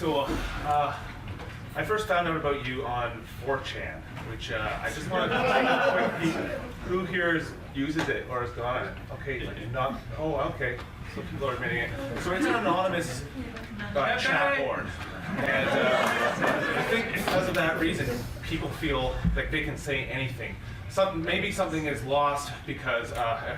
So, I first found out about you on 4chan, which I just wanted to take a quick peek. Who here uses it or has gone on it? Okay, not. Oh, okay. So people are admitting it. So it's an anonymous chat board, and I think because of that reason, people feel like they can say anything. Maybe something is lost because on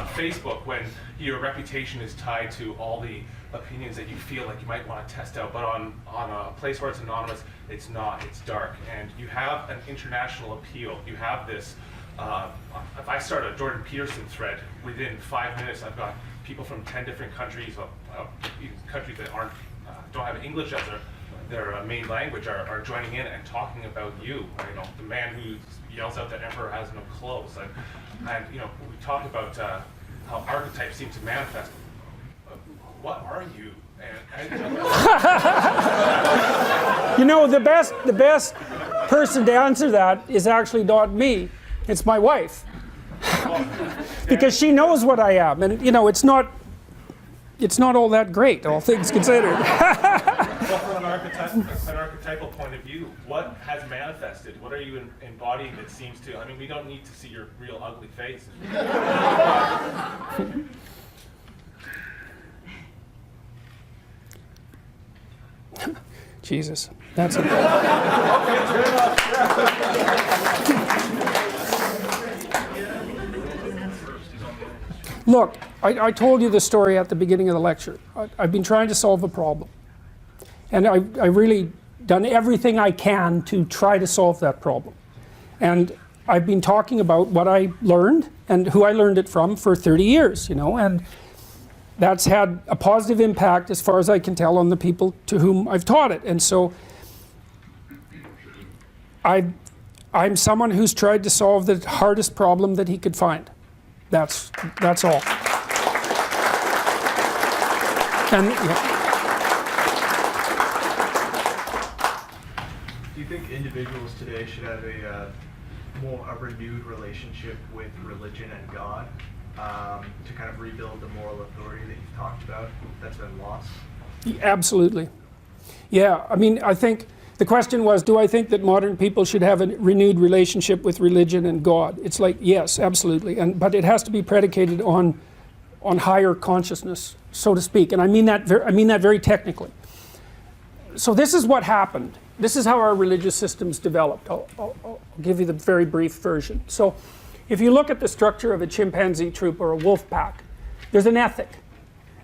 Facebook, when your reputation is tied to all the opinions that you feel like you might want to test out, but on a place where it's anonymous, it's not. It's dark, and you have an international appeal. You have this. If I start a Jordan Peterson thread, within 5 minutes, I've got people from 10 different countries, even countries that don't have English as their main language, are joining in and talking about you. The man who yells out that emperor has no clothes, and we talk about how archetypes seem to manifest. What are you? The best person to answer that is actually not me. It's my wife. Because she knows what I am, and it's not all that great, all things considered. Well, from an archetypal point of view, what has manifested? What are you embodying that seems to? I mean, we don't need to see your real ugly face. Jesus, that's it. Look, I told you the story at the beginning of the lecture. I've been trying to solve a problem. And I've really done everything I can to try to solve that problem. And I've been talking about what I learned and who I learned it from for 30 years, and that's had a positive impact, as far as I can tell, on the people to whom I've taught it. And so I'm someone who's tried to solve the hardest problem that he could find. That's all. And Do you think individuals today should have a renewed relationship with religion and God to kind of rebuild the moral authority that you've talked about that's been lost? Absolutely. Yeah, I think the question was, do I think that modern people should have a renewed relationship with religion and God? It's like, yes, absolutely. But it has to be predicated on higher consciousness, so to speak. And I mean that very technically. So this is what happened. This is how our religious systems developed. I'll give you the very brief version. So if you look at the structure of a chimpanzee troop or a wolf pack, there's an ethic.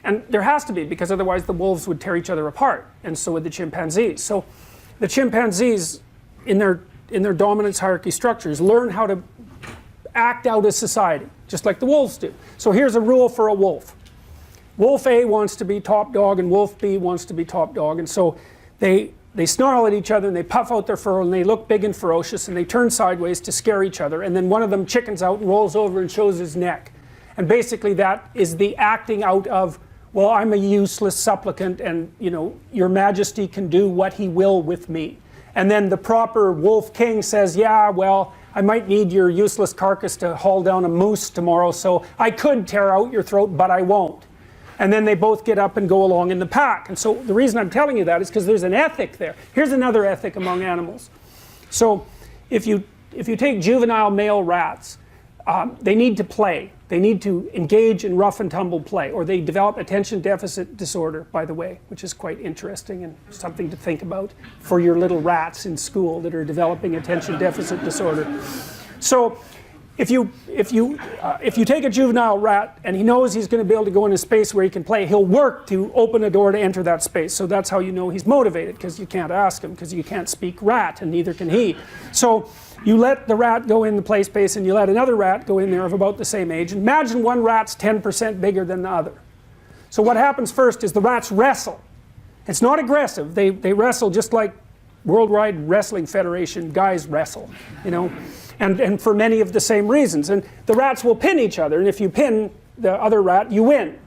And there has to be, because otherwise the wolves would tear each other apart, and so would the chimpanzees. So the chimpanzees, in their dominance hierarchy structures, learn how to act out as society, just like the wolves do. So here's a rule for a wolf. Wolf A wants to be top dog, and Wolf B wants to be top dog, and so they snarl at each other, and they puff out their fur, and they look big and ferocious, and they turn sideways to scare each other, and then one of them chickens out and rolls over and shows his neck. And basically that is the acting out of, well, I'm a useless supplicant, and your majesty can do what he will with me. And then the proper wolf king says, yeah, well, I might need your useless carcass to haul down a moose tomorrow, so I could tear out your throat, but I won't. And then they both get up and go along in the pack. And so the reason I'm telling you that is because there's an ethic there. Here's another ethic among animals. So if you take juvenile male rats, they need to play. They need to engage in rough and tumble play, or they develop attention deficit disorder, by the way, which is quite interesting and something to think about for your little rats in school that are developing attention deficit disorder. So if you take a juvenile rat and he knows he's going to be able to go in a space where he can play, he'll work to open a door to enter that space. So that's how you know he's motivated, because you can't ask him, because you can't speak rat, and neither can he. So you let the rat go in the play space, and you let another rat go in there of about the same age. Imagine one rat's 10% bigger than the other. So what happens first is the rats wrestle. It's not aggressive. They wrestle just like Worldwide Wrestling Federation guys wrestle, and for many of the same reasons. And the rats will pin each other, and if you pin the other rat, you win.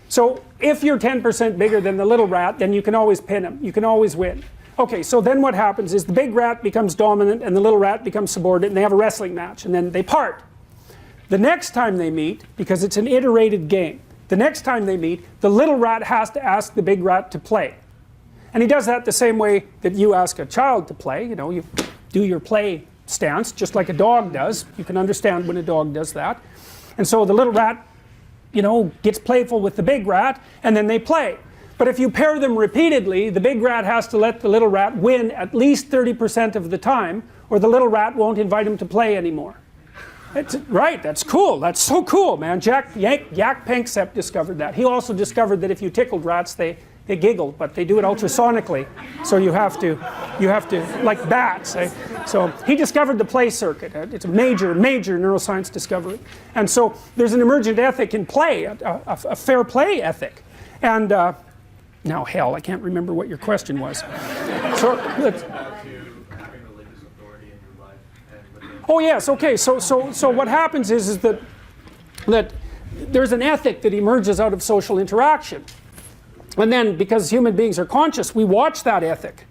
So if you're 10% bigger than the little rat, then you can always pin him. You can always win. Okay, so then what happens is the big rat becomes dominant and the little rat becomes subordinate, and they have a wrestling match, and then they part. The next time they meet, because it's an iterated game, the next time they meet, the little rat has to ask the big rat to play. And he does that the same way that you ask a child to play. You know, you do your play stance just like a dog does. You can understand when a dog does that. And so the little rat, you know, gets playful with the big rat, and then they play. But if you pair them repeatedly, the big rat has to let the little rat win at least 30% of the time, or the little rat won't invite him to play anymore. Right, that's cool. That's so cool, man. Jack Panksepp discovered that. He also discovered that if you tickled rats, they giggled, but they do it ultrasonically. So you have to, like bats. Eh? So he discovered the play circuit. It's a major neuroscience discovery. And so there's an emergent ethic in play, a fair play ethic. And now, hell, I can't remember what your question was. So, oh yes, okay. So what happens is that there's an ethic that emerges out of social interaction. And then, because human beings are conscious, we watch that ethic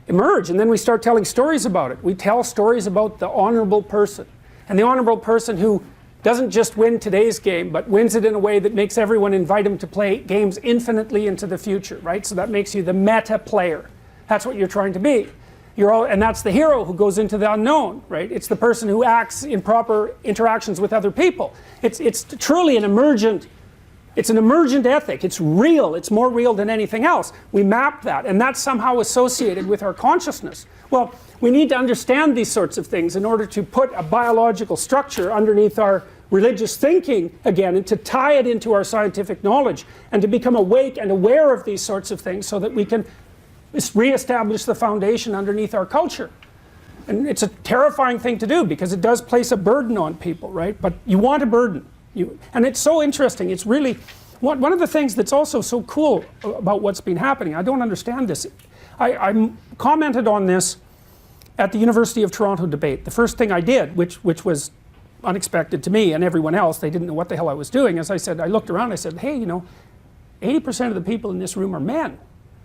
emerge, and then we start telling stories about it. We tell stories about the honorable person. And the honorable person who doesn't just win today's game, but wins it in a way that makes everyone invite him to play games infinitely into the future, right? So that makes you the meta player. That's what you're trying to be. And that's the hero who goes into the unknown, right? It's the person who acts in proper interactions with other people. It's truly an emergent ethic. It's real. It's more real than anything else. We map that, and that's somehow associated with our consciousness. Well, we need to understand these sorts of things in order to put a biological structure underneath our religious thinking again, and to tie it into our scientific knowledge, and to become awake and aware of these sorts of things so that we can reestablish the foundation underneath our culture. And it's a terrifying thing to do because it does place a burden on people, right? But you want a burden. And it's so interesting. It's really one of the things that's also so cool about what's been happening. I don't understand this. I commented on this at the University of Toronto debate. The first thing I did, which was unexpected to me and everyone else, they didn't know what the hell I was doing, as I said, I looked around, I said, hey, you know, 80% of the people in this room are men.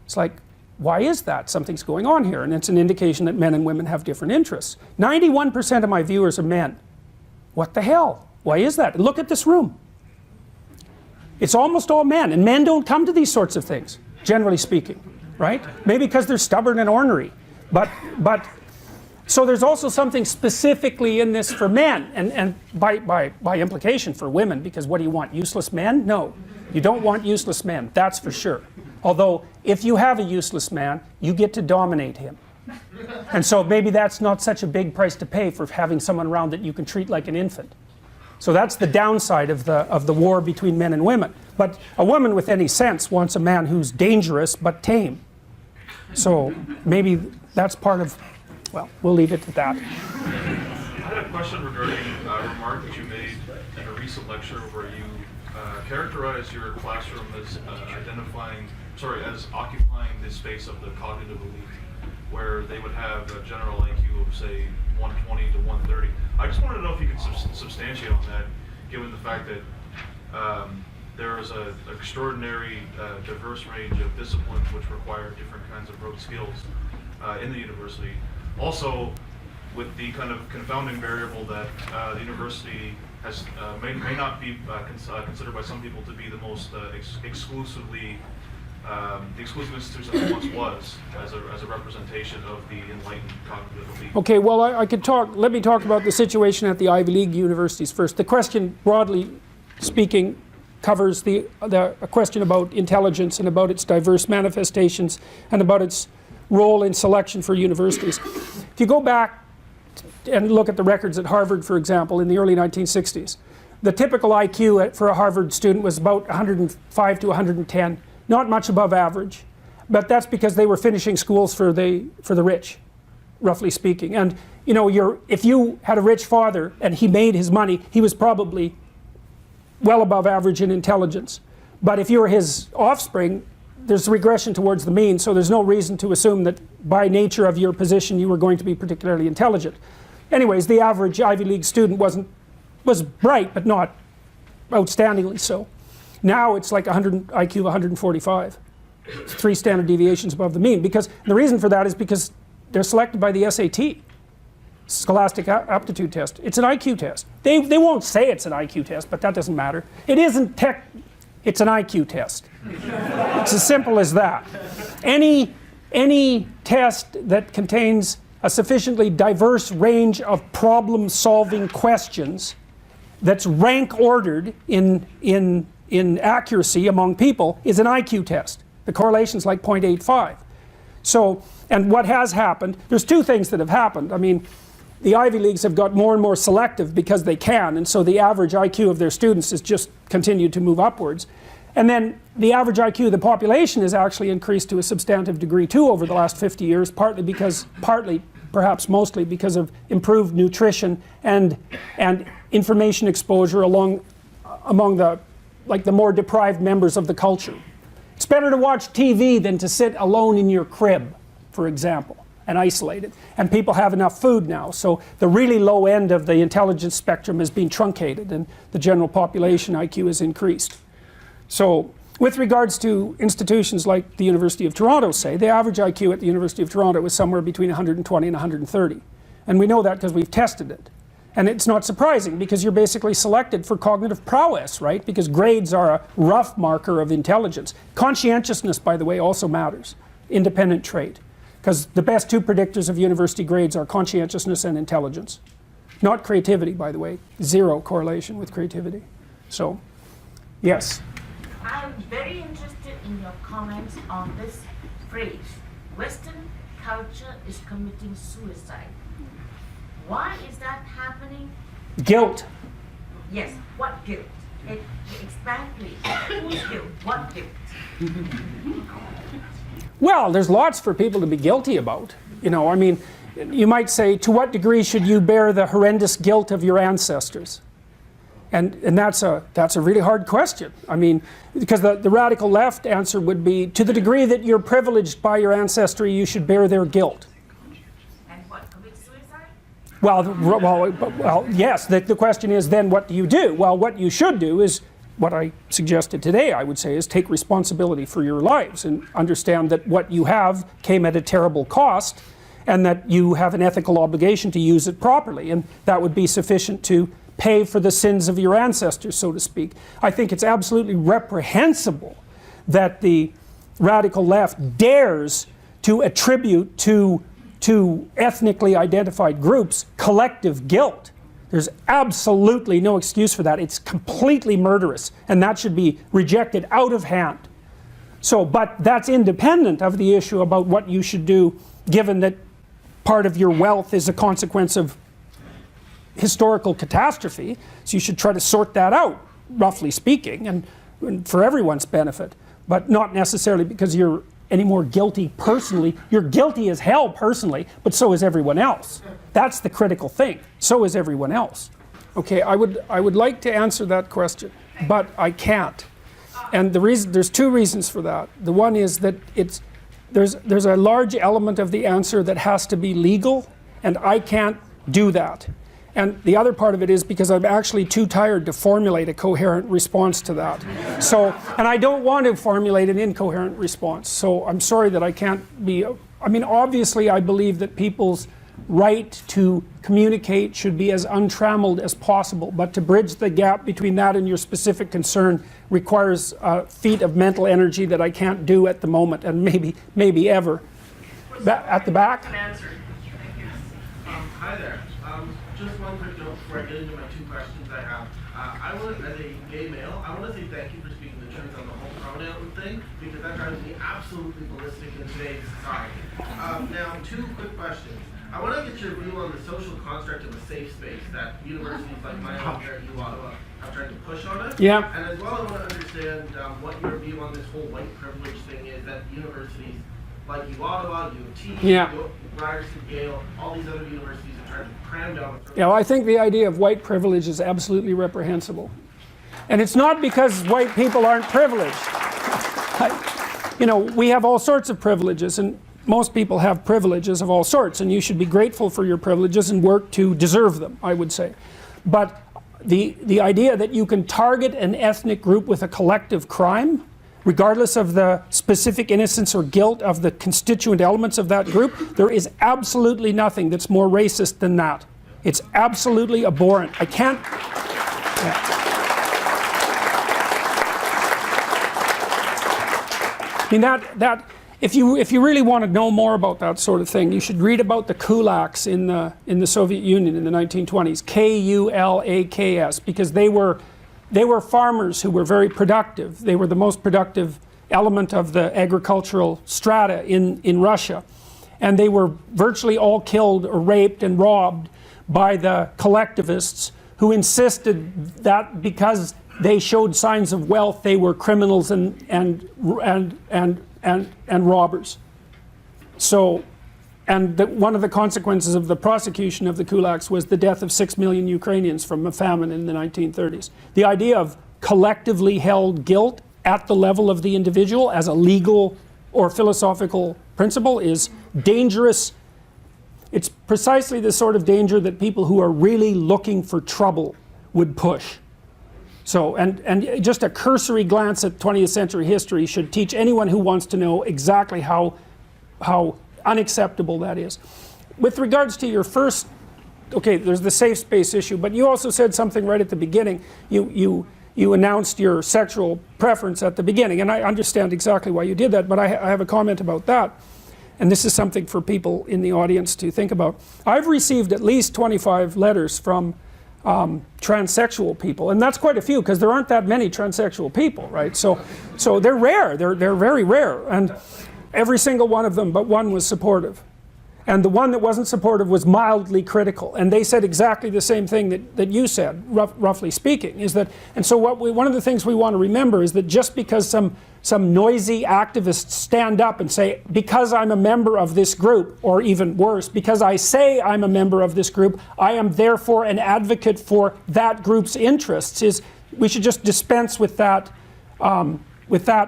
It's like, why is that? Something's going on here. And it's an indication that men and women have different interests. 91% of my viewers are men. What the hell? Why is that? And look at this room. It's almost all men, and men don't come to these sorts of things, generally speaking, right? Maybe because they're stubborn and ornery. But so there's also something specifically in this for men, and by implication for women, because what do you want, useless men? No, you don't want useless men, that's for sure. Although, if you have a useless man, you get to dominate him. And so maybe that's not such a big price to pay for having someone around that you can treat like an infant. So that's the downside of the war between men and women. But a woman with any sense wants a man who's dangerous but tame. So maybe that's part of, well, we'll leave it at that. I had a question regarding a remark that you made in a recent lecture where you characterized your classroom as as occupying the space of the cognitive elite, where they would have a general IQ of, say, 120 to 130. I just wanted to know if you could substantiate on that, given the fact that there is an extraordinary diverse range of disciplines which require different kinds of rote skills in the university. Also, with the kind of confounding variable that the university has may not be considered by some people to be the most exclusively the exclusive institution that it once was, as a representation of the enlightened cognitive elite. Okay, well, let me talk about the situation at the Ivy League universities first. The question, broadly speaking, covers a question about intelligence and about its diverse manifestations and about its role in selection for universities. If you go back and look at the records at Harvard, for example, in the early 1960s, the typical IQ for a Harvard student was about 105 to 110. Not much above average, but that's because they were finishing schools for the rich, roughly speaking. And you know, if you had a rich father and he made his money, he was probably well above average in intelligence. But if you were his offspring, there's regression towards the mean, so there's no reason to assume that by nature of your position you were going to be particularly intelligent. Anyways, the average Ivy League student was bright, but not outstandingly so. Now it's like IQ 145. It's 3 standard deviations above the mean. Because the reason for that is because they're selected by the SAT, Scholastic Aptitude Test. It's an IQ test. They won't say it's an IQ test, but that doesn't matter. It isn't it's an IQ test. It's as simple as that. any test that contains a sufficiently diverse range of problem-solving questions that's rank ordered in accuracy among people is an IQ test. The correlation's like 0.85. So, and what has happened, there's two things that have happened. I mean, the Ivy Leagues have got more and more selective because they can, and so the average IQ of their students has just continued to move upwards. And then the average IQ of the population has actually increased to a substantive degree too over the last 50 years, partly, perhaps mostly, because of improved nutrition and information exposure among the more deprived members of the culture. It's better to watch TV than to sit alone in your crib, for example, and isolated. And people have enough food now, so the really low end of the intelligence spectrum has been truncated and the general population IQ has increased. So with regards to institutions like the University of Toronto, say, the average IQ at the University of Toronto is somewhere between 120 and 130. And we know that because we've tested it. And it's not surprising because you're basically selected for cognitive prowess, right? Because grades are a rough marker of intelligence. Conscientiousness, by the way, also matters. Independent trait. Because the best two predictors of university grades are conscientiousness and intelligence. Not creativity, by the way. Zero correlation with creativity. So, yes? I'm very interested in your comments on this phrase, Western culture is committing suicide. Why is that happening? Guilt. Yes, what guilt? Expand please. Whose guilt? What guilt? Well, there's lots for people to be guilty about. You know, I mean, you might say, to what degree should you bear the horrendous guilt of your ancestors? And that's a really hard question. I mean, because the radical left answer would be, to the degree that you're privileged by your ancestry, you should bear their guilt. And what, commit suicide? Well, yes, the question is then what do you do? Well, what you should do is, what I suggested today, I would say, is take responsibility for your lives and understand that what you have came at a terrible cost and that you have an ethical obligation to use it properly, and that would be sufficient to pay for the sins of your ancestors, so to speak. I think it's absolutely reprehensible that the radical left dares to attribute to ethnically identified groups collective guilt. There's absolutely no excuse for that. It's completely murderous, and that should be rejected out of hand. So, but that's independent of the issue about what you should do, given that part of your wealth is a consequence of historical catastrophe. So you should try to sort that out, roughly speaking, and for everyone's benefit, but not necessarily because you're any more guilty personally. You're guilty as hell personally, but so is everyone else. That's the critical thing. So is everyone else. Okay, I would like to answer that question, but I can't. And there's two reasons for that. The one is that there's a large element of the answer that has to be legal, and I can't do that. And the other part of it is because I'm actually too tired to formulate a coherent response to that. So, and I don't want to formulate an incoherent response. So I'm sorry that I can't be, I mean, obviously I believe that people's right to communicate should be as untrammeled as possible, but to bridge the gap between that and your specific concern requires a feat of mental energy that I can't do at the moment, and maybe ever. At the back? Hi there. Just one quick note before I get into my two questions I have. As a gay male, I want to say thank you for speaking the truth on the whole pronoun thing, because that drives me absolutely ballistic in today's society. Now, two quick questions. I want to get your view on the social construct of a safe space that universities like my own here at Ottawa have tried to push on us. Yeah. And as well, I want to understand what your view on this whole white privilege thing is that universities like Ottawa, U of T, Yeah. Ryerson, Yale, all these other universities are trying to cram down. Yeah, well, I think the idea of white privilege is absolutely reprehensible. And it's not because white people aren't privileged. We have all sorts of privileges, and most people have privileges of all sorts, and you should be grateful for your privileges and work to deserve them, I would say. But the idea that you can target an ethnic group with a collective crime, regardless of the specific innocence or guilt of the constituent elements of that group, there is absolutely nothing that's more racist than that. It's absolutely abhorrent. I can't... Yeah. I mean, if you really want to know more about that sort of thing, you should read about the kulaks in the Soviet Union in the 1920s, Kulaks, because they were farmers who were very productive. They were the most productive element of the agricultural strata in Russia, and they were virtually all killed or raped and robbed by the collectivists, who insisted that because they showed signs of wealth, they were criminals and robbers. So, and one of the consequences of the prosecution of the kulaks was the death of 6 million Ukrainians from a famine in the 1930s. The idea of collectively held guilt at the level of the individual as a legal or philosophical principle is dangerous. It's precisely the sort of danger that people who are really looking for trouble would push. So, and just a cursory glance at 20th century history should teach anyone who wants to know exactly how unacceptable that is. With regards to your first, okay, there's the safe space issue, but you also said something right at the beginning. You announced your sexual preference at the beginning, and I understand exactly why you did that, but I have a comment about that. And this is something for people in the audience to think about. I've received at least 25 letters from transsexual people, and that's quite a few because there aren't that many transsexual people, right? So they're rare, they're very rare, and every single one of them but one was supportive. And the one that wasn't supportive was mildly critical, and they said exactly the same thing that you said, roughly speaking, is that, and so one of the things we want to remember is that just because some noisy activists stand up and say, because I'm a member of this group, or even worse, because I say I'm a member of this group, I am therefore an advocate for that group's interests, is we should just dispense with that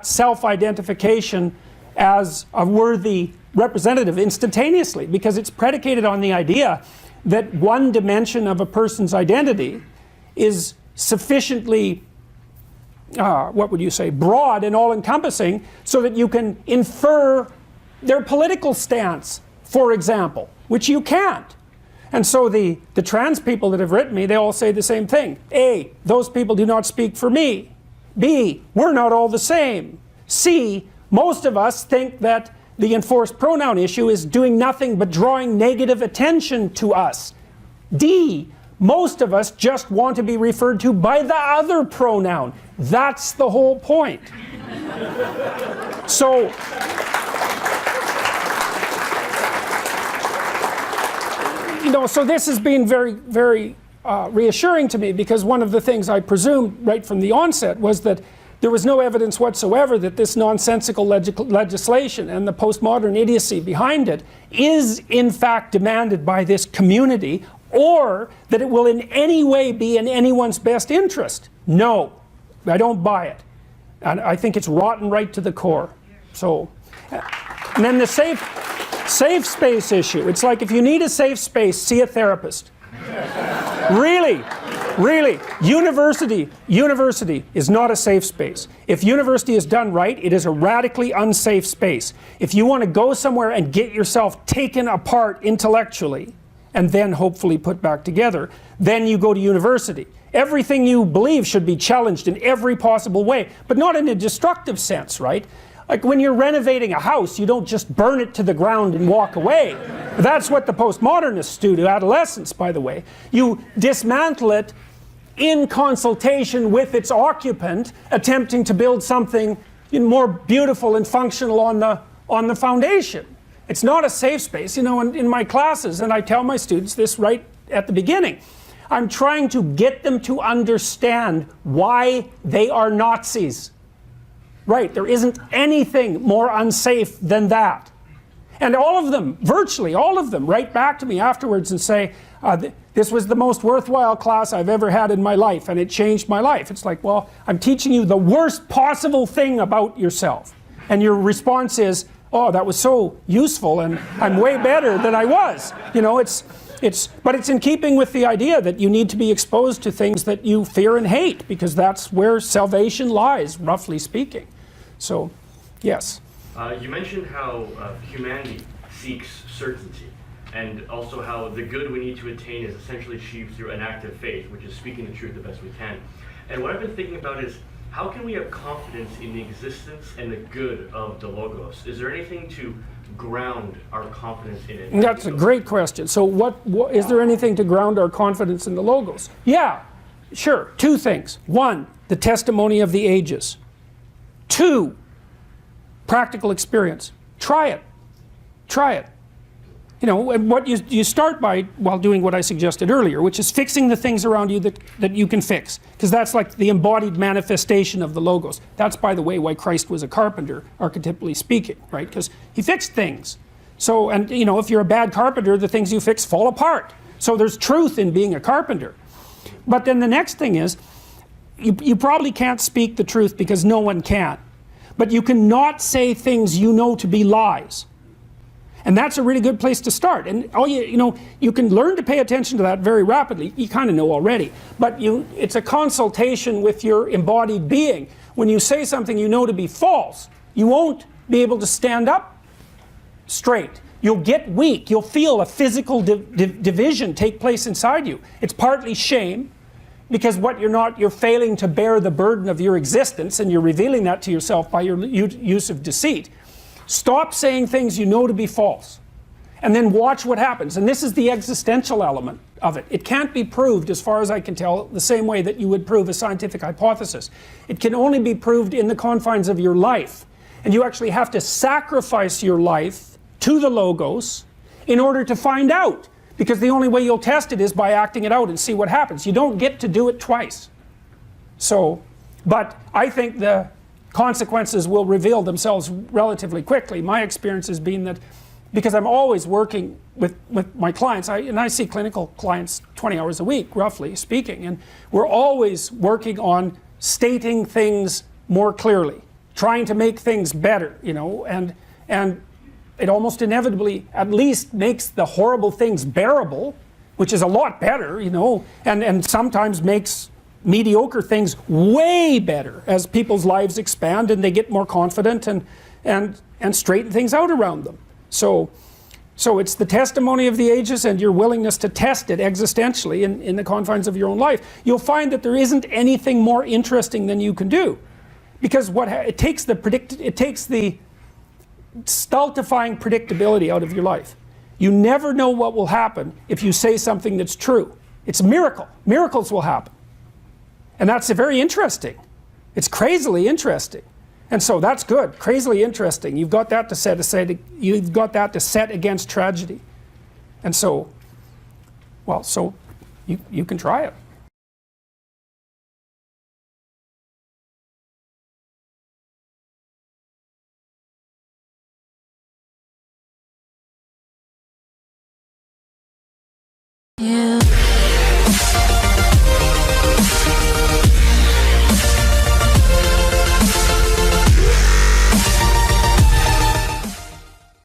self-identification as a worthy representative instantaneously, because it's predicated on the idea that one dimension of a person's identity is sufficiently what would you say, broad and all-encompassing, so that you can infer their political stance, for example, which you can't. And so the trans people that have written me, they all say the same thing. A, those people do not speak for me. B, we're not all the same. C, most of us think that the enforced pronoun issue is doing nothing but drawing negative attention to us. D, most of us just want to be referred to by the other pronoun. That's the whole point. So, so this has been very, very reassuring to me, because one of the things I presumed right from the onset was that there was no evidence whatsoever that this nonsensical legislation and the postmodern idiocy behind it is in fact demanded by this community, or that it will in any way be in anyone's best interest. No, I don't buy it. And I think it's rotten right to the core. So, and then the safe space issue. It's like, if you need a safe space, see a therapist. Really. University is not a safe space. If university is done right, it is a radically unsafe space. If you want to go somewhere and get yourself taken apart intellectually, and then hopefully put back together, then you go to university. Everything you believe should be challenged in every possible way, but not in a destructive sense, right? Like when you're renovating a house, you don't just burn it to the ground and walk away. That's what the postmodernists do to adolescence, by the way. You dismantle it in consultation with its occupant, attempting to build something more beautiful and functional on the foundation. It's not a safe space. In my classes, and I tell my students this right at the beginning, I'm trying to get them to understand why they are Nazis. Right, there isn't anything more unsafe than that. And all of them, virtually all of them, write back to me afterwards and say, this was the most worthwhile class I've ever had in my life, and it changed my life. It's like, well, I'm teaching you the worst possible thing about yourself. And your response is, oh, that was so useful, and I'm way better than I was. But it's in keeping with the idea that you need to be exposed to things that you fear and hate, because that's where salvation lies, roughly speaking. So, yes. You mentioned how humanity seeks certainty, and also how the good we need to attain is essentially achieved through an act of faith, which is speaking the truth the best we can. And what I've been thinking about is, how can we have confidence in the existence and the good of the Logos? Is there anything to ground our confidence in it? That's a great question. So what is there anything to ground our confidence in the Logos? Yeah, sure. Two things. One, the testimony of the ages. Two, practical experience. Try it. Try it. You know, and what you start by, while doing what I suggested earlier, which is fixing the things around you that you can fix. Because that's like the embodied manifestation of the Logos. That's, by the way, why Christ was a carpenter, archetypally speaking, right? Because he fixed things. So, and you know, if you're a bad carpenter, the things you fix fall apart. So there's truth in being a carpenter. But then the next thing is, you probably can't speak the truth because no one can. But you cannot say things you know to be lies. And that's a really good place to start. And you can learn to pay attention to that very rapidly. You kind of know already. But it's a consultation with your embodied being. When you say something you know to be false, you won't be able to stand up straight. You'll get weak. You'll feel a physical division take place inside you. It's partly shame, because you're failing to bear the burden of your existence, and you're revealing that to yourself by your use of deceit. Stop saying things you know to be false, and then watch what happens. And this is the existential element of it. It can't be proved, as far as I can tell, the same way that you would prove a scientific hypothesis. It can only be proved in the confines of your life. And you actually have to sacrifice your life to the Logos in order to find out. Because the only way you'll test it is by acting it out and see what happens. You don't get to do it twice. So, but I think the consequences will reveal themselves relatively quickly. My experience has been that, because I'm always working with my clients, and I see clinical clients 20 hours a week, roughly speaking, and we're always working on stating things more clearly, trying to make things better, you know, and it almost inevitably at least makes the horrible things bearable, which is a lot better, you know, and sometimes makes mediocre things way better as people's lives expand and they get more confident and straighten things out around them. So it's the testimony of the ages and your willingness to test it existentially in the confines of your own life. You'll find that there isn't anything more interesting than you can do, because it takes the stultifying predictability out of your life. You never know what will happen if you say something that's true. It's a miracle. Miracles will happen. And that's very interesting. It's crazily interesting. And so that's good. Crazily interesting. You've got that to set against tragedy. And so, well, so you can try it. Yeah.